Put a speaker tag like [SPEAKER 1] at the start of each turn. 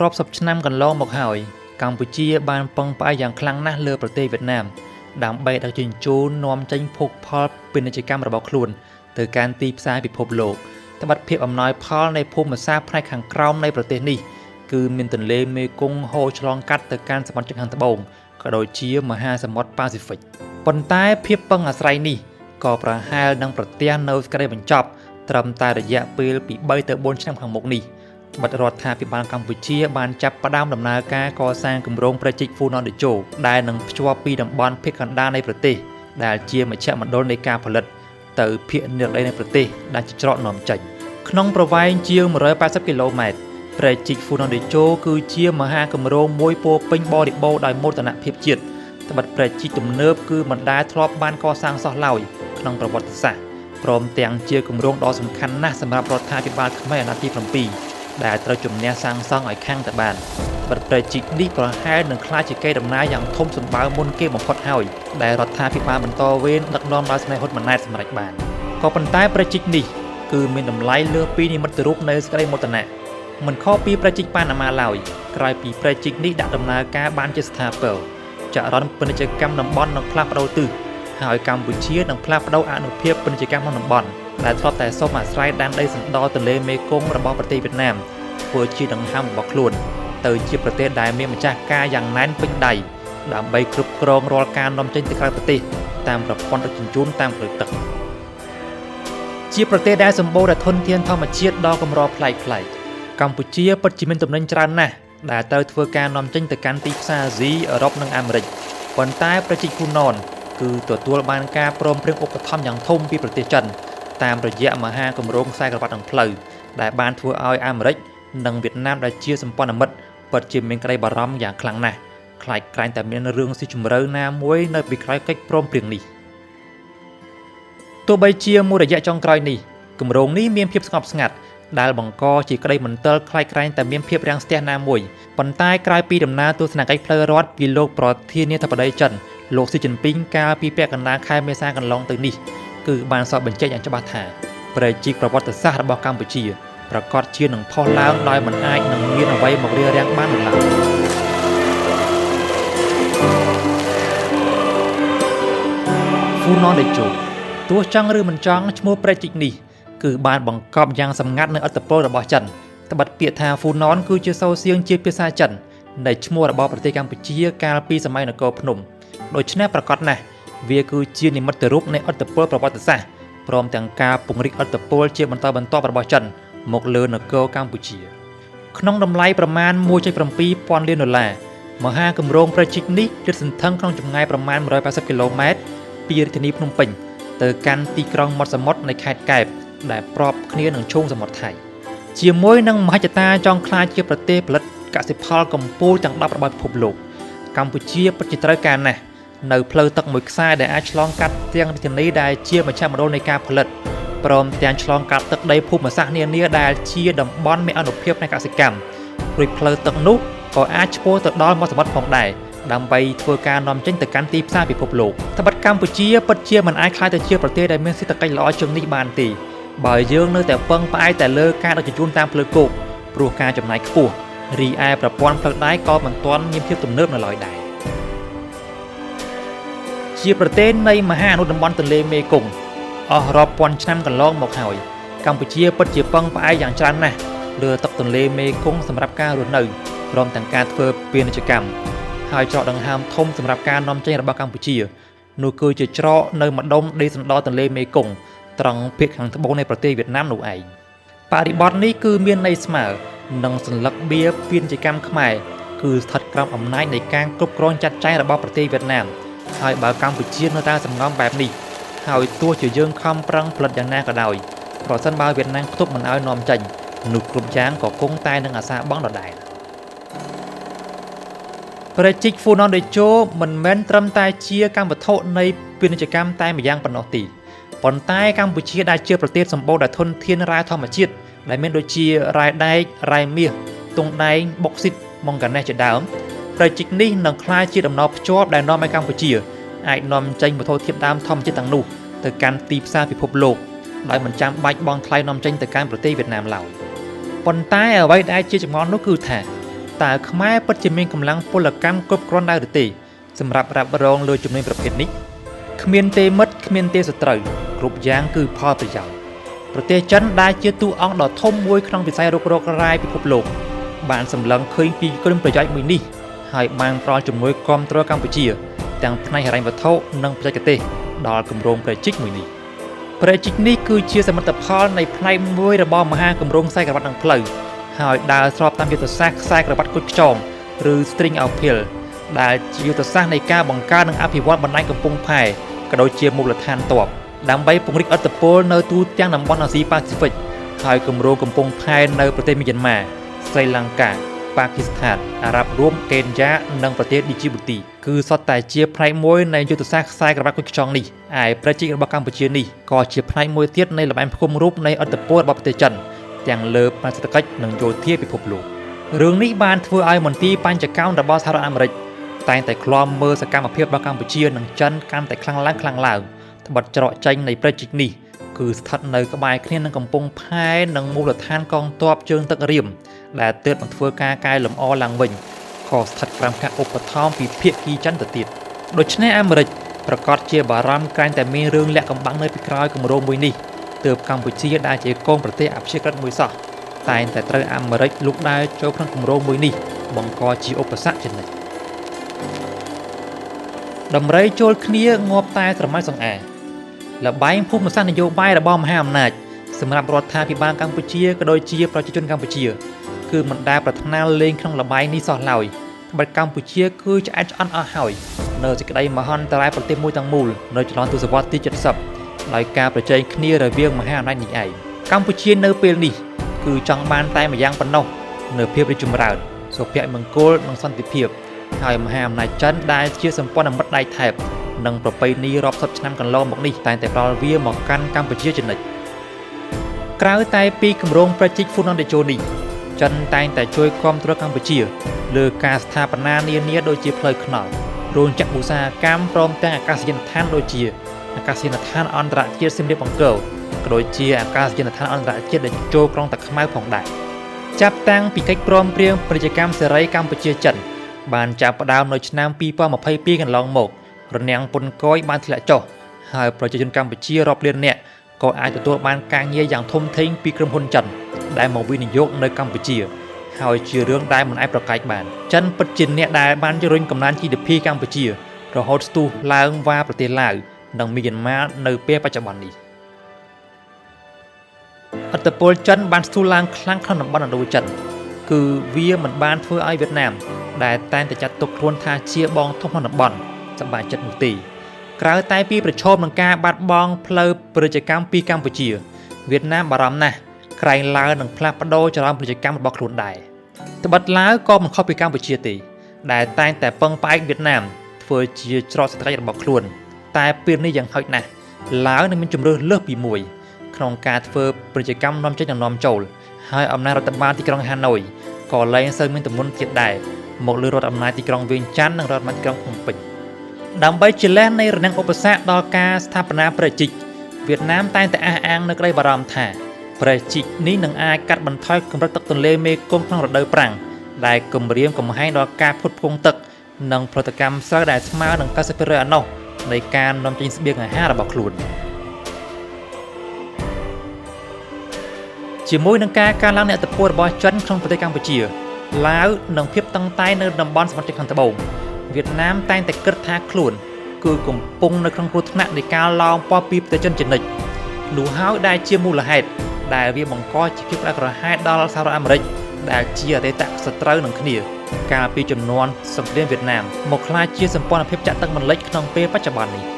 [SPEAKER 1] រອບសពឆ្នាំកន្លងមកហើយកម្ពុជាបានពឹងផ្អែកយ៉ាងខ្លាំងណាស់លើប្រទេសវៀតណាមដើម្បីដឹកជញ្ជូននាំចេញភោគផលពាណិជ្ជកម្មរបស់ខ្លួនទៅកាន់ទីផ្សារពិភពលោកត្បិតភាពអំណោយផលនៃភូមិសាស្ត្រផ្នែកខាងក្រោមនៃប្រទេសនេះគឺមានទន្លេមេគង្គហូរឆ្លងកាត់ទៅកាន់សមុទ្រខាងត្បូងក៏ដូចជាមហាសមុទ្រប៉ាស៊ីហ្វិកប៉ុន្តែភាពពឹងអាស្រ័យនេះក៏ប្រហែលនឹងប្រទះនៅសេចក្តីបញ្ចប់ត្រឹមតែរយៈពេលពី3ទៅ4ឆ្នាំខាងមុខនេះបិទរដ្ឋាភិបាលកម្ពុជាបានចាប់ផ្ដើមដំណើរការកសាងគម្រោងប្រជិកហ្វូណនតេជោដែលនឹងភ្ជាប់ពីតំបន់ភាគកណ្ដាលនៃប្រទេសដែលជាមជ្ឈមណ្ឌលនៃការផលិតទៅភាគនិរដីនៃប្រទេសដែលជាច្រកនាំចេញក្នុងប្រវែងជាង180គីឡូម៉ែត្រប្រជិកហ្វូណនតេជោគឺជាមហាគម្រោងមួយពោពេញបរិបូរណ៍ដោយមោទនភាពជាតិត្បិតប្រជិកទំនើបគឺមិនដែលធ្លាប់បានកសាងសោះឡើយក្នុងប្រវត្តិសាស្ត្រព្រមទាំងជាគម្រោងដ៏សំខាន់ណាស់សម្រាប់រដ្ឋាភិបាលខ្មែរអាណត្តិទី7ដែលត្រូវជំនះសាងសង់ឲ្យខាងតែបានបទប្រជិកនេះប្រហែលនឹងក្លាយជាកេរដំណែលយ៉ាងធំសម្បើមមុនគេបំផុតហើយដែលរដ្ឋាភិបាលបន្តវេនដឹកនាំដោយស្នេហ៍ហ៊ុនម៉ាណែតសម្រេចបានក៏ប៉ុន្តែប្រជិកនេះគឺមានតម្លៃលើសពីនិមិត្តរូបនៃសេចក្តីមោទនៈមិនខុសពីប្រជិកប៉ាណាម៉ាឡើយក្រោយពីប្រជិកនេះដាក់ដំណើរការបានជាស្ថាពរចរន្តពាណិជ្ជកម្មតំបន់នឹងផ្លាស់ប្ដូរទិសហើយកម្ពុជានឹងផ្លាស់ប្ដូរអនុភាពពាណិជ្ជកម្មក្នុងតំបន់ដែលធ្លាប់តែសូមអាស្រ័យដែនដីសណ្ដទន្លេមេគង្គរបស់ប្រទេសវៀតណាមធ្វើជាដង្ហើមរបស់ខ្លួនទៅជាប្រទេសដែលមានម្ចាស់ការយ៉ាងណែនពេញដៃដើម្បីគ្រប់គ្រងរាល់ការនាំចេញទៅក្រៅប្រទេសតាមប្រព័ន្ធដឹកជញ្ជូនតាមផ្លូវទឹកជាប្រទេសដែលសម្បូរដោយធនធានធម្មជាតិដ៏កម្រប្លែកៗកម្ពុជាពិតជាមានទំនិញច្រើនណាស់ដែលត្រូវធ្វើការនាំចេញទៅកាន់ទីផ្សារអាស៊ីអឺរ៉ុបនិងអាមេរិកប៉ុន្តែប្រជិកហ្វូណនគឺទទួលបានការព្រមព្រៀងឧបត្ថម្ភយ៉ាងធំពីប្រទេសចិនតាមរយៈមហាគម្រោងខ្សែក្រវ៉ាត់និងផ្លូវដែលបានធ្វើឲ្យអាមេរិកនិងវៀតណាមដែលជាសម្ព័ន្ធមិត្តពិតជាមានក្តីបារម្ភយ៉ាងខ្លាំងណាស់ខ្លាចក្រែងតែមានរឿងស៊ីជម្រៅណាមួយនៅពីក្រោយកិច្ចព្រមព្រៀងនេះទោះបីជាមួយរយៈចុងក្រោយនេះគម្រោងនេះមានភាពស្ងប់ស្ងាត់ដែលបង្កជាក្តីមន្ទិលខ្លាចក្រែងតែមានភាពរាំងស្ទះណាមួយប៉ុន្តែក្រោយពីដំណើរទស្សនកិច្ចផ្លូវរដ្ឋពីលោកប្រធានាធិបតីចិនលោកស៊ីជីនពីងកាលពីពាក់កណ្ដាលខែមេសាកន្លងទៅនេះគឺបានសរបញ្ជាក់យ៉ាងច្បាស់ថាប្រជាប្រវត្តិសាស្ត្ររបស់កម្ពុជាប្រកាសជានឹងផុសឡើងដោយមិនអាចនឹងមានអ្វីមករារាំងបាននោះឡើយហ្វូណនតេជោទោះចង់ឬមិនចង់ឈ្មោះប្រជានេះគឺបានបង្កប់យ៉ាងសម្ងាត់នៅឥទ្ធិពលរបស់ចិនត្បិតពាក្យថាហ្វូណនគឺជាសូរសៀងជាភាសាចិននៃឈ្មោះរបស់ប្រទេសកម្ពុជាកាលពីសម័យនគរភ្នំដូច្នេះប្រកាសណាស់វាគឺជានិមិត្តរូបនៃឥទ្ធិពលប្រវត្តិសាស្ត្រព្រមទាំងការពង្រីកឥទ្ធិពលជាបន្តបន្ទាប់របស់ចិនមកលើនគរកម្ពុជាក្នុងតម្លៃប្រមាណ 1.7 ពាន់លានដុល្លារមហាគម្រោងប្រជិកនេះលាតសន្ធឹងក្នុងចម្ងាយប្រមាណ180គីឡូម៉ែត្រពីរាជធានីភ្នំពេញទៅកាន់ទីក្រុងមាត់សមុទ្រនៃខេត្តកែបដែលប្របគ្នានឹងឈូងសមុទ្រថៃជាមួយនឹងមហិច្ឆតាចង់ក្លាយជាប្រទេសផលិតកសិផលកម្ពុជាទាំង10របស់ពិភពលោកកម្ពុជាពិតជាត្រូវការណាស់នៅផ្លូវទឹកមួយខ្សែដែលអាចឆ្លងកាត់ទាំងរាជធានីដែលជាមជ្ឈមណ្ឌលនៃការផលិតព្រមទាំងឆ្លងកាត់ទឹកដីភូមិសាស្ត្រនានាដែលជាតំបន់មានអានុភាពនៃកសិកម្មរួចផ្លូវទឹកនោះក៏អាចឆ្ពោះទៅដល់មាត់សមុទ្រផងដែរដើម្បីធ្វើការនាំចេញទៅកាន់ទីផ្សារពិភពលោកត្បិតកម្ពុជាពិតជាមិនអាចក្លាយទៅជាប្រទេសដែលមានសេដ្ឋកិច្ចល្អជាងនេះបានទេបើយើងនៅតែពឹងផ្អែកតែលើការដឹកជញ្ជូនតាមផ្លូវគោកព្រោះការចំណាយខ្ពស់រីឯប្រព័ន្ធផ្លូវដែកក៏មិនទាន់មានភាពទំនើបនៅឡើយដែរជាប្រទេសនៃមហាអនុតំបន់ទន្លេមេគង្គអស់រាប់ពាន់ឆ្នាំកន្លងមកហើយកម្ពុជាពិតជាពឹងផ្អែកយ៉ាងច្រើនណាស់លើទឹកទន្លេមេគង្គសម្រាប់ការរស់នៅព្រមទាំងការធ្វើពាណិជ្ជកម្មហើយច្រកដង្ហើមធំសម្រាប់ការនាំចេញរបស់កម្ពុជានោះគឺជាច្រកនៅម្ដុំដីសណ្ដទន្លេមេគង្គត្រង់ភាគខាងត្បូងនៃប្រទេសវៀតណាមនោះឯងបរិបទនេះគឺមានន័យស្មើនឹងសញ្ញបៀពាណិជ្ជកម្មខ្មែរគឺស្ថិតក្រោមអំណាចនៃការគ្រប់គ្រងចាត់ចែងរបស់ប្រទេសវៀតណាមហើយបើកម្ពុជានៅតែសំងំបែបនេះហើយទោះជាយើងខំប្រឹងផលិតយ៉ាងណាក៏ដោយប្រសិនបើវៀតណាមខ្ទប់មិនឲ្យនាំចេញនោះគ្រប់យ៉ាងក៏គង់តែនឹងអាសាបង់ដដែលប្រជិកហ្វូណនតេជោមិនមែនត្រឹមតែជាកម្មវត្ថុនៃពាណិជ្ជកម្មតែម្យ៉ាងប៉ុណ្ណោះទេប៉ុន្តែកម្ពុជាដែលជាប្រទេសសម្បូរដោយធនធានរ៉ែធម្មជាតិដែលមានដូចជារ៉ែដែករ៉ែមាសទង់ដែងបុកស៊ីតម៉ុងហ្គាណេសជាដើមប្រជិកនេះនឹងក្លាយជាដំណភ្ជាប់ដែលនាំឲ្យកម្ពុជាអាចនាំចេញវត្ថុធាតុដើមធម្មជាតិទាំងនោះទៅកាន់ទីផ្សារពិភពលោកដោយមិនចាំបាច់បង់ថ្លៃនាំចេញទៅកាន់ប្រទេសវៀតណាមឡើយប៉ុន្តែអ្វីដែលជាចម្ងល់នោះគឺថា តើខ្មែរពិតជាមានកម្លាំងពលកម្មគ្រប់គ្រាន់ដែរឬទេសម្រាប់រ៉ាប់រងលើជំនាញប្រភេទនេះគ្មានទេមិត្តគ្មានទេសត្រូវគ្រប់យ៉ាងគឺផលប្រយោជន៍ប្រទេសចិនដែលជាតួអង្គដ៏ធំមួយក្នុងវិស័យរុករករាយពិភពលោកបានសម្លឹងឃើញពីគុណប្រយោជន៍មួយនេះហើយបានផ្ដល់ជំនួយគាំទ្រកម្ពុជាទាំងផ្នែកហិរញ្ញវត្ថុនិងបច្ចេកទេសដល់គម្រោងប្រជិកមួយនេះប្រជិកនេះគឺជាសមិទ្ធផលនៃផ្នែកមួយរបស់មហាគម្រោងខ្សែក្រវ៉ាត់និងផ្លូវហើយដើរស្របតាមយុទ្ធសាស្ត្រខ្សែក្រវ៉ាត់គុជខ្យងឬ string uphill ដែលជាយុទ្ធសាស្ត្រនៃការបង្កើតនិងអភិវឌ្ឍបណ្ដាញកំពង់ផែក៏ដូចជាមូលដ្ឋានទ័ពដើម្បីពង្រីកឥទ្ធិពលនៅទូទាំងតំបន់អាស៊ីប៉ាស៊ីហ្វិកហើយគម្រោងកំពង់ផែនៅប្រទេសមីយ៉ាន់ម៉ាស្រីលង្កាប៉ាគីស្ថានអារ៉ាប់រួមកេនយ៉ានិងប្រទេសឌីជីបូទីគឺសុទ្ធតែជាផ្នែកមួយនៃយុទ្ធសាស្ត្រខ្សែក្រវ៉ាត់គុជខ្យងនេះឯប្រជិករបស់កម្ពុជានេះក៏ជាផ្នែកមួយទៀតនៃល្បែងផ្គុំរូបនៃឥទ្ធិពលរបស់ប្រទេសចិនទាំងលើផ្នែកសេដ្ឋកិច្ចនិងយោធាពិភពលោករឿងនេះបានធ្វើឲ្យមន្ទីរបញ្ចកម្មរបស់សហរដ្ឋអាមេរិកតែងតែឃ្លាំមើលសកម្មភាពរបស់កម្ពុជានិងចិនកាន់តែខ្លាំងឡើងត្បិតច្រកចេញនៃប្រជិកនេះគឺស្ថិតនៅក្បែរគ្នានឹងកំពង់ផែនិងមូលដ្ឋានកងទ័ពជើងទឹករៀមដែលទើបនឹងធ្វើការកែលម្អឡើងវិញក៏ស្ថិតក្រោមការឧបត្ថម្ភពីភាគីចិនទៅទៀតដូច្នេះអាមេរិកប្រកាសជាបារម្ភក្រែងតែមានរឿងលាក់កំបាំងនៅពីក្រោយគម្រោងមួយនេះទើបកម្ពុជាដែលជាកូនប្រទេសអព្យាក្រឹតមួយសោះតែងតែត្រូវអាមេរិកលូកដៃចូលក្នុងគម្រោងមួយនេះបង្កជាឧបសគ្គចំណិចដំរីចូលគ្នាងាប់តែស្រមៃសង្អាលបែងភូមិសាស្ត្រនយោបាយរបស់មហាអំណាចសម្រាប់រដ្ឋាភិបាលកម្ពុជាក៏ដូចជាប្រជាជនកម្ពុជាគឺមិនដែលប្រាថ្នាលេងក្នុងលបែងនេះសោះឡើយត្បិតកម្ពុជាគឺឆ្អែតឆ្អន់អស់ហើយនៅសេចក្តីមហន្តរាយប្រទេសមួយទាំងមូលនៅចន្លោះទសវត្សរ៍ទី70ដោយការប្រជែងគ្នារវាងមហាអំណាចនេះឯងកម្ពុជានៅពេលនេះគឺចង់បានតែម្យ៉ាងប៉ុណ្ណោះនៅភាពរីកចម្រើនសុភមង្គលនិងសន្តិភាពហើយមហាអំណាចចិនដែលជាសម្ព័ន្ធមិត្តដៃថែបនិងប្រពៃណីរាប់សិបឆ្នាំកន្លងមកនេះតែងតែផ្ដល់វាមកកាន់កម្ពុជាជានិច្ចក្រៅតែពីគម្រោងប្រជិកហ្វូណនតេជោនេះចិនតែងតែជួយគាំទ្រកម្ពុជាលើការស្ថាបនានានាដូចជាផ្លូវថ្នល់រោងចក្រឧស្សាហកម្មព្រមទាំងអាកាសយានដ្ឋានដូចជាអាកាសយានដ្ឋានអន្តរជាតិសៀមរាបអង្គរក៏ដូចជាអាកាសយានដ្ឋានអន្តរជាតិដែលចូលក្រុងតាខ្មៅផងដែរចាប់តាំងពីកិច្ចព្រមព្រៀងពាណិជ្ជកម្មសេរីកម្ពុជាចិនបានចាប់ផ្ដើមនៅឆ្នាំ2022កន្លងមករនាំងពន្ធគយបានធ្លាក់ចុះហើយប្រជាជនកម្ពុជារាប់លាននាក់ក៏អាចទទួលបានការងារយ៉ាងធំធេងពីក្រុមហ៊ុនចិនដែលមកវិនិយោគនៅកម្ពុជាហើយជារឿងដែលមិនអាចប្រកែកបានចិនពិតជាអ្នកដែលបានជំរុញកំណើន GDP កម្ពុជារហូតស្ទុះឡើងវ៉ាប្រទេសឡាវនិងមីយ៉ាន់ម៉ានៅពេលបច្ចុប្បន្ននេះឥទ្ធិពលចិនបានស្ទុះឡើងខ្លាំងក្នុងតំបន់ឥណ្ឌូចិនគឺវាមិនបានធ្វើឲ្យវៀតណាមដែលតែងតែចាត់ទុកខ្លួនថាជាបងធំក្នុងតំបន់សប្បាយចិត្តនោះទេក្រៅតែពីប្រឈមនឹងការបាត់បង់ផ្លូវពាណិជ្ជកម្មពីកម្ពុជាវៀតណាមបារម្ភណាស់ក្រែងឡាវនឹងផ្លាស់ប្ដូរចរន្តពាណិជ្ជកម្មរបស់ខ្លួនដែរត្បិតឡាវក៏មិនខុសពីកម្ពុជាទេដែលតែងតែពឹងផ្អែកវៀតណាមធ្វើជាច្រកសេដ្ឋកិច្ចរបស់ខ្លួនតែពេលនេះយ៉ាងហោចណាស់ឡាវនឹងមានជំរឿនលើសពីមួយក្នុងការធ្វើពាណិជ្ជកម្មនាំចេញនិងនាំចូលហើយអំណាចរដ្ឋបាលទីក្រុងហាណូយក៏លែងសូវមានទម្ងន់ទៀតដែរមកលើរដ្ឋអំណាចទីក្រុងវៀងច័ន្ទនិងរដ្ឋអំណាចទីក្រុងភ្នំពេញដើម្បីជាលែននៃរនាំងឧបសគ្គដល់ការស្ថាបនាប្រជិកវៀតណាមតែងតែអះអាងនៅក្តីបារម្ភថាប្រជិកនេះនឹងអាចកាត់បន្ថយកម្រិតទឹកទន្លេមេគង្គក្នុងរដូវប្រាំងដែលគំរាមកំហែងដល់ការផ្គត់ផ្គង់ទឹកនិងផលិតកម្មស្រូវដែលស្មើនឹង 90% អនុនៃការនាំចេញស្បៀងអាហាររបស់ខ្លួនជាមួយនឹងការកើនឡើងនៃឥទ្ធិពលរបស់ចិនក្នុងប្រទេសកម្ពុជាឡាវនិងភាពតឹងតែងនៅតំបន់សមុទ្រខាងត្បូងវៀតណាមតែងតែគិតថាខ្លួនគឺកំពុងនៅក្នុងគ្រោះថ្នាក់នៃការឡោមព័ទ្ធពីប្រទេសចិនជានិច្ចនោះហើយដែលជាមូលហេតុដែលវាបង្កជាភាពក្តៅក្រហាយដល់សហរដ្ឋអាមេរិកដែលជាអតីតសត្រូវនឹងគ្នាកាលពីជំនាន់សង្គ្រាមវៀតណាមមកក្លាយជាសម្ព័ន្ធភាពចាក់ទឹកមិនលិចក្នុងពេលបច្ចុប្បន្ននេះ